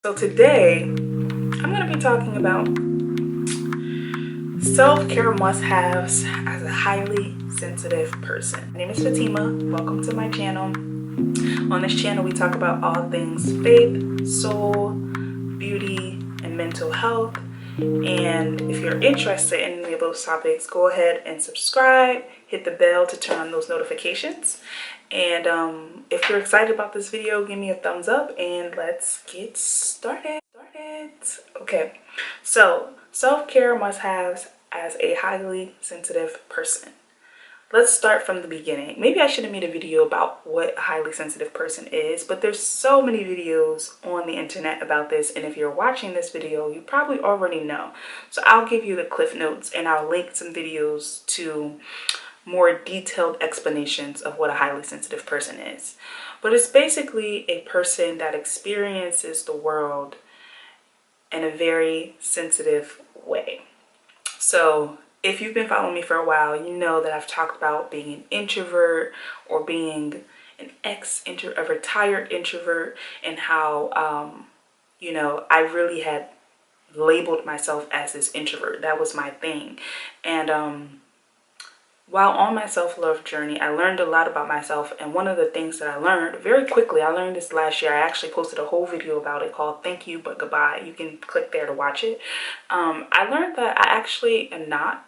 So today, I'm going to be talking about self-care must-haves as a highly sensitive person. My name is Fatima. Welcome to my channel. On this channel, we talk about all things faith, soul, beauty, and mental health. And if you're interested in any of those topics, go ahead and subscribe, hit the bell to turn on those notifications. And if you're excited about this video, give me a thumbs up and let's get started. Okay, so self-care must-haves as a highly sensitive person. Let's start from the beginning. Maybe I should have made a video about what a highly sensitive person is, but there's so many videos on the internet about this, and if you're watching this video, you probably already know. So I'll give you the cliff notes and I'll link some videos to more detailed explanations of what a highly sensitive person is. But it's basically a person that experiences the world in a very sensitive way. So if you've been following me for a while, you know that I've talked about being an introvert or being an a retired introvert, and how, I really had labeled myself as this introvert. That was my thing. And while on my self-love journey, I learned a lot about myself. And one of the things that I learned very quickly, I learned this last year. I actually posted a whole video about it called Thank You But Goodbye. You can click there to watch it. I learned that I actually am not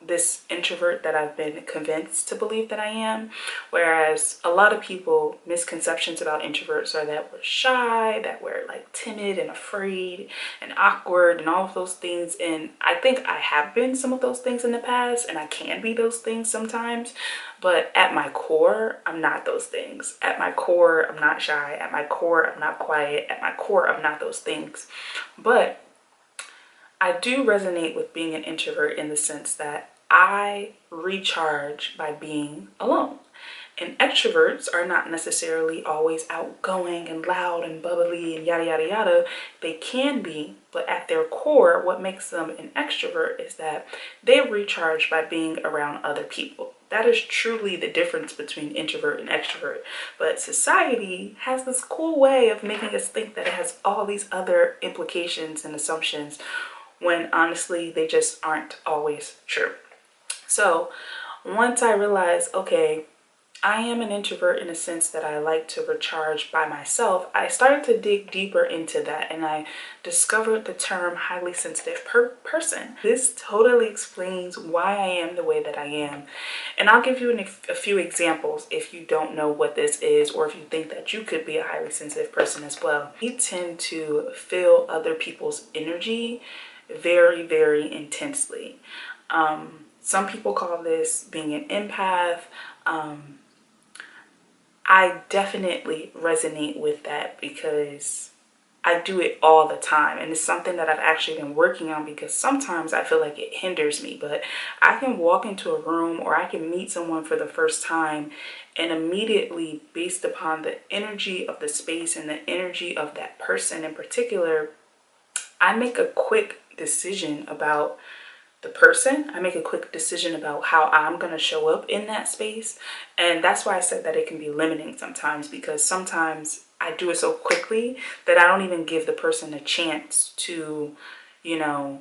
this introvert that I've been convinced to believe that I am. Whereas a lot of people, misconceptions about introverts are that we're shy, that we're like timid and afraid and awkward and all of those things. And I think I have been some of those things in the past, and I can be those things sometimes. But at my core, I'm not those things. At my core, I'm not shy. At my core, I'm not quiet. At my core, I'm not those things. But I do resonate with being an introvert in the sense that I recharge by being alone. And extroverts are not necessarily always outgoing and loud and bubbly and yada yada yada. They can be, but at their core, what makes them an extrovert is that they recharge by being around other people. That is truly the difference between introvert and extrovert. But society has this cool way of making us think that it has all these other implications and assumptions, when honestly they just aren't always true. So once I realized, okay, I am an introvert in a sense that I like to recharge by myself, I started to dig deeper into that, and I discovered the term highly sensitive person. This totally explains why I am the way that I am. And I'll give you a few examples if you don't know what this is, or if you think that you could be a highly sensitive person as well. We tend to feel other people's energy very, very intensely. Some people call this being an empath. I definitely resonate with that because I do it all the time. And it's something that I've actually been working on, because sometimes I feel like it hinders me. But I can walk into a room, or I can meet someone for the first time, and immediately, based upon the energy of the space and the energy of that person in particular, I make a quick decision about the person. I make a quick decision about how I'm going to show up in that space. And that's why I said that it can be limiting sometimes, because sometimes I do it so quickly that I don't even give the person a chance to, I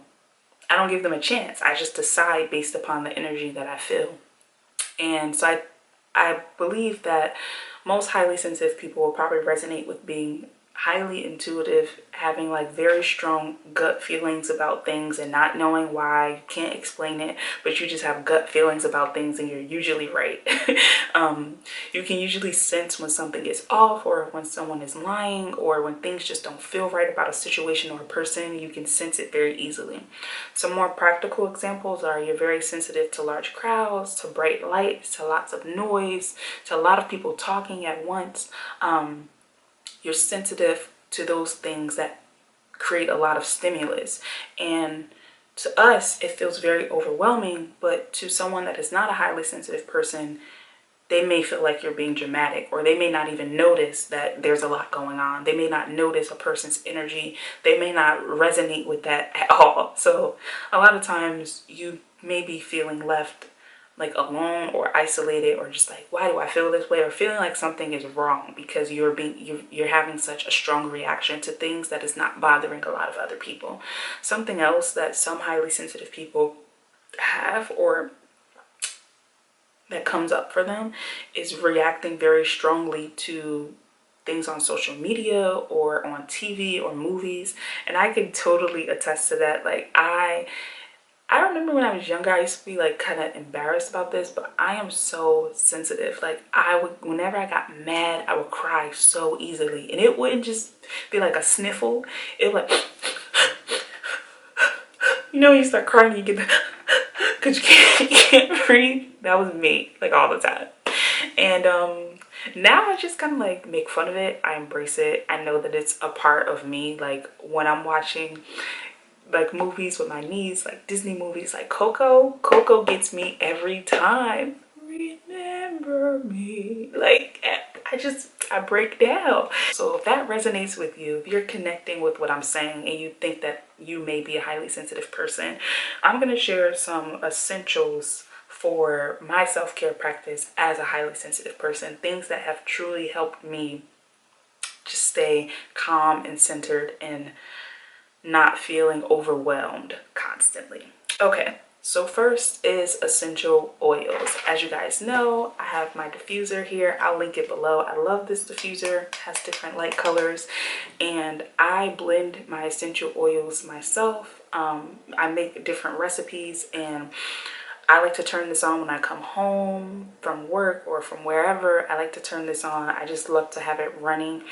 don't give them a chance. I just decide based upon the energy that I feel. And so I believe that most highly sensitive people will probably resonate with being highly intuitive, having like very strong gut feelings about things and not knowing why. You can't explain it, but you just have gut feelings about things, and you're usually right. You can usually sense when something is off, or when someone is lying, or when things just don't feel right about a situation or a person. You can sense it very easily. Some more practical examples are you're very sensitive to large crowds, to bright lights, to lots of noise, to a lot of people talking at once. You're sensitive to those things that create a lot of stimulus. And to us, it feels very overwhelming. But to someone that is not a highly sensitive person, they may feel like you're being dramatic, or they may not even notice that there's a lot going on. They may not notice a person's energy. They may not resonate with that at all. So a lot of times you may be feeling left like alone or isolated, or just like, why do I feel this way, or feeling like something is wrong because you're having such a strong reaction to things that is not bothering a lot of other people. Something else that some highly sensitive people have, or that comes up for them, is reacting very strongly to things on social media or on TV or movies. And I can totally attest to that. Like I remember when I was younger, I used to be like kind of embarrassed about this, but I am so sensitive. Like whenever I got mad, I would cry so easily, and it wouldn't just be like a sniffle. It would like, you know, you start crying, you get the, cause you can't breathe. That was me, like all the time. And now I just kind of like make fun of it. I embrace it. I know that it's a part of me. Like when I'm watching like movies with my niece, like Disney movies, like Coco gets me every time. Remember me. Like I break down. So if that resonates with you, if you're connecting with what I'm saying and you think that you may be a highly sensitive person, I'm going to share some essentials for my self-care practice as a highly sensitive person. Things that have truly helped me just stay calm and centered and not feeling overwhelmed constantly. Okay, so first is essential oils. As you guys know, I have my diffuser here. I'll link it below. I love this diffuser. It has different light colors, and I blend my essential oils myself. I make different recipes, and I like to turn this on when I come home from work or from wherever. I like to turn this on. I just love to have it running.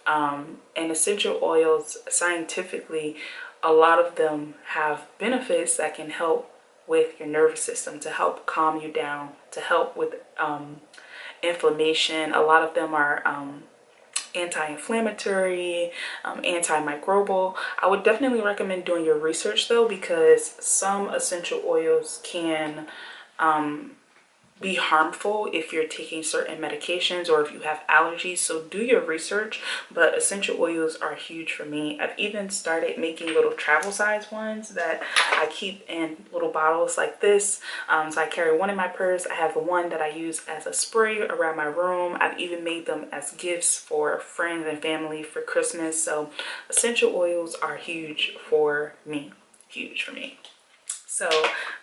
And essential oils, scientifically, a lot of them have benefits that can help with your nervous system, to help calm you down, to help with inflammation. A lot of them are anti-inflammatory, antimicrobial. I would definitely recommend doing your research though, because some essential oils can be harmful if you're taking certain medications or if you have allergies. So do your research, but essential oils are huge for me. I've even started making little travel size ones that I keep in little bottles like this. So I carry one in my purse. I have one that I use as a spray around my room. I've even made them as gifts for friends and family for Christmas. So essential oils are huge for me. Huge for me. So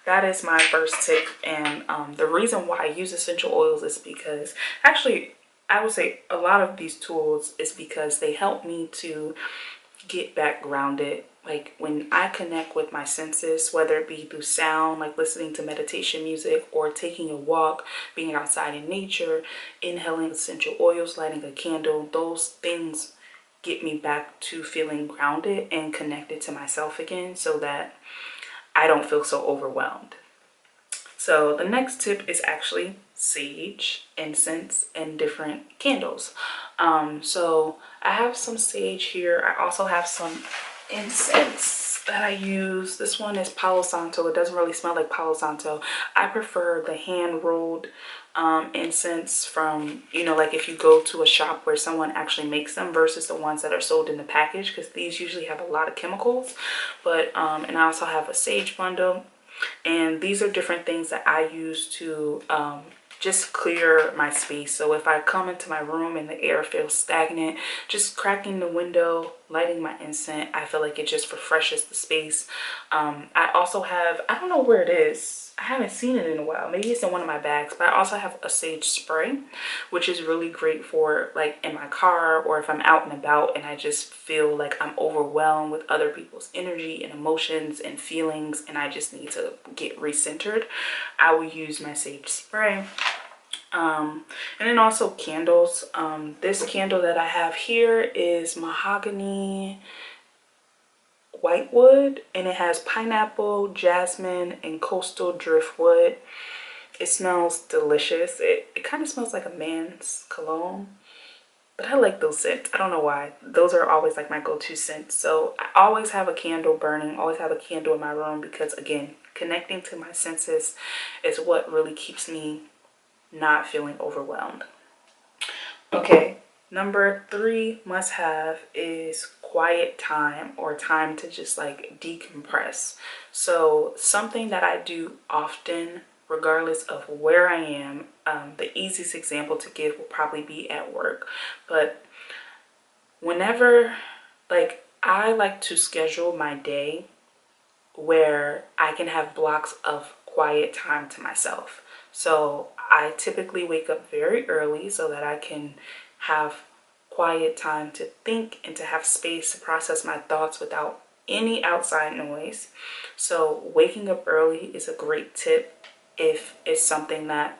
that is my first tip, and the reason why I use essential oils is because, actually, I would say a lot of these tools is because they help me to get back grounded. Like when I connect with my senses, whether it be through sound, like listening to meditation music, or taking a walk, being outside in nature, inhaling essential oils, lighting a candle, those things get me back to feeling grounded and connected to myself again, so that I don't feel so overwhelmed. So the next tip is actually sage, incense, and different candles. So I have some sage here. I also have some incense that I use. This one is Palo Santo. It doesn't really smell like Palo Santo. I prefer the hand rolled incense from, you know, like if you go to a shop where someone actually makes them, versus the ones that are sold in the package, because these usually have a lot of chemicals. But and I also have a sage bundle, and these are different things that I use to just clear my space. So if I come into my room and the air feels stagnant, just cracking the window, lighting my incense, I feel like it just refreshes the space. I also have, I don't know where it is, I haven't seen it in a while, maybe it's in one of my bags, but I also have a sage spray, which is really great for like in my car, or if I'm out and about and I just feel like I'm overwhelmed with other people's energy and emotions and feelings, and I just need to get recentered. I will use my sage spray. And then also candles. This candle that I have here is mahogany whitewood, and it has pineapple, jasmine, and coastal driftwood. It smells delicious. It kind of smells like a man's cologne, but I like those scents. I don't know why. Those are always like my go-to scents. So I always have a candle burning, always have a candle in my room, because again, connecting to my senses is what really keeps me not feeling overwhelmed. Okay, number 3 must have is quiet time, or time to just like decompress. So something that I do often regardless of where I am. The easiest example to give will probably be at work, but whenever, like, I like to schedule my day where I can have blocks of quiet time to myself. So I typically wake up very early so that I can have quiet time to think and to have space to process my thoughts without any outside noise. So waking up early is a great tip if it's something that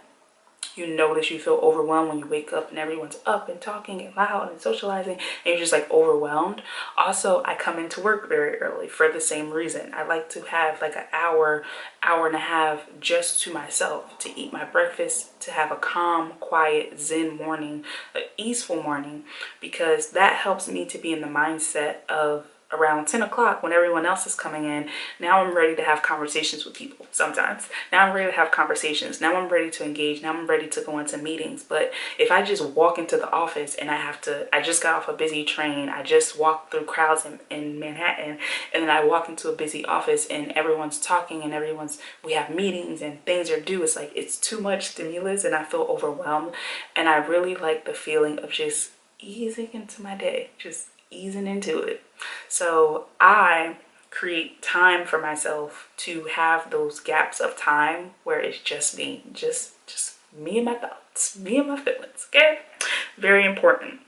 you notice you feel overwhelmed when you wake up and everyone's up and talking and loud and socializing and you're just like overwhelmed. Also, I come into work very early for the same reason. I like to have like an hour and a half just to myself, to eat my breakfast, to have a calm, quiet, zen morning, an easeful morning, because that helps me to be in the mindset of around 10 o'clock when everyone else is coming in. Now I'm ready to have conversations with people sometimes. Now I'm ready to have conversations. Now I'm ready to engage. Now I'm ready to go into meetings. But if I just walk into the office and I just got off a busy train, I just walked through crowds in Manhattan, and then I walk into a busy office and everyone's talking and we have meetings and things are due. It's like, it's too much stimulus and I feel overwhelmed. And I really like the feeling of just easing into my day, just easing into it. So I create time for myself to have those gaps of time where it's just me, just me and my thoughts, me and my feelings. Okay, very important.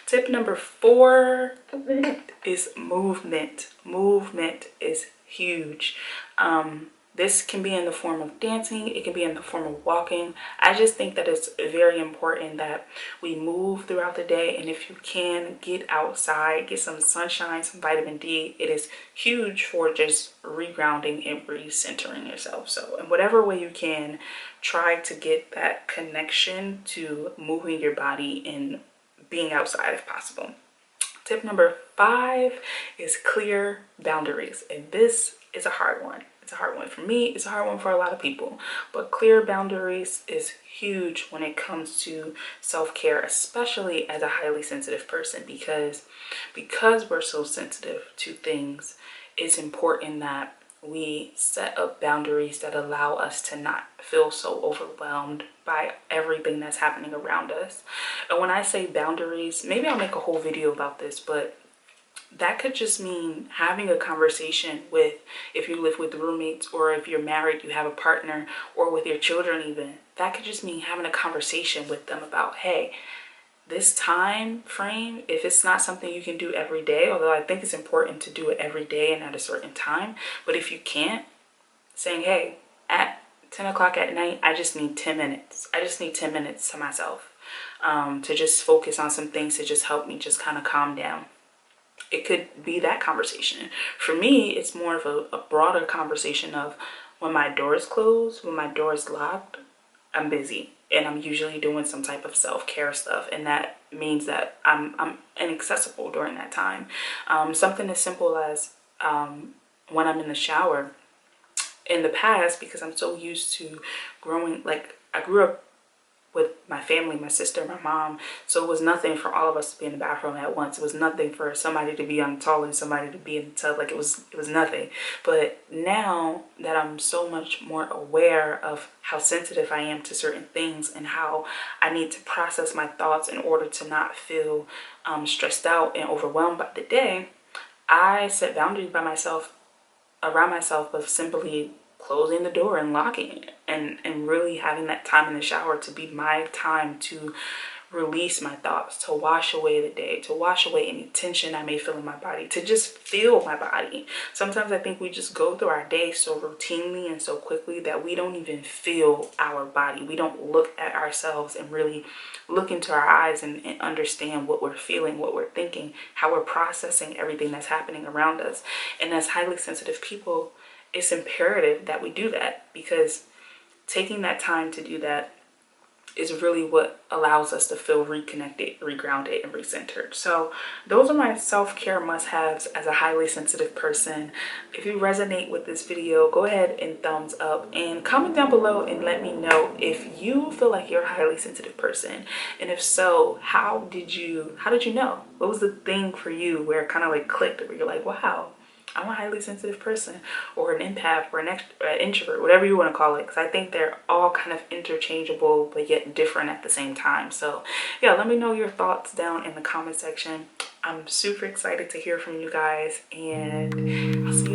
Tip number 4 is movement. Movement is huge. This can be in the form of dancing. It can be in the form of walking. I just think that it's very important that we move throughout the day. And if you can, get outside, get some sunshine, some vitamin D. It is huge for just regrounding and recentering yourself. So in whatever way you can, try to get that connection to moving your body and being outside if possible. Tip number 5 is clear boundaries. And this is a hard one. It's a hard one for me. It's a hard one for a lot of people. But clear boundaries is huge when it comes to self-care, especially as a highly sensitive person, because we're so sensitive to things, it's important that we set up boundaries that allow us to not feel so overwhelmed by everything that's happening around us. And when I say boundaries, maybe I'll make a whole video about this, but that could just mean having a conversation with, if you live with roommates, or if you're married, you have a partner, or with your children even. That could just mean having a conversation with them about, hey, this time frame, if it's not something you can do every day, although I think it's important to do it every day and at a certain time, but if you can't, saying, hey, at 10 o'clock at night, I just need 10 minutes. I just need 10 minutes to myself, to just focus on some things to just help me just kind of calm down. It could be that conversation. For me, it's more of a broader conversation of, when my door is closed, when my door is locked, I'm busy and I'm usually doing some type of self-care stuff, and that means that I'm inaccessible during that time. Something as simple as when I'm in the shower. In the past, because I'm so used to growing, like, I grew up with my family, my sister, my mom, so it was nothing for all of us to be in the bathroom at once. It was nothing for somebody to be on the toilet and somebody to be in the tub. Like, it was nothing. But now that I'm so much more aware of how sensitive I am to certain things and how I need to process my thoughts in order to not feel stressed out and overwhelmed by the day, I set boundaries by myself, around myself, of simply closing the door and locking it, and really having that time in the shower to be my time to release my thoughts, to wash away the day, to wash away any tension I may feel in my body, to just feel my body. Sometimes I think we just go through our day so routinely and so quickly that we don't even feel our body. We don't look at ourselves and really look into our eyes and understand what we're feeling, what we're thinking, how we're processing everything that's happening around us. And as highly sensitive people, it's imperative that we do that, because taking that time to do that is really what allows us to feel reconnected, regrounded, and recentered. So those are my self-care must-haves as a highly sensitive person. If you resonate with this video, go ahead and thumbs up and comment down below and let me know if you feel like you're a highly sensitive person. And if so, how did you know? What was the thing for you where it kind of like clicked, where you're like, wow, I'm a highly sensitive person, or an empath, or an introvert, whatever you want to call it, because I think they're all kind of interchangeable but yet different at the same time. So yeah, let me know your thoughts down in the comment section. I'm super excited to hear from you guys, and I'll see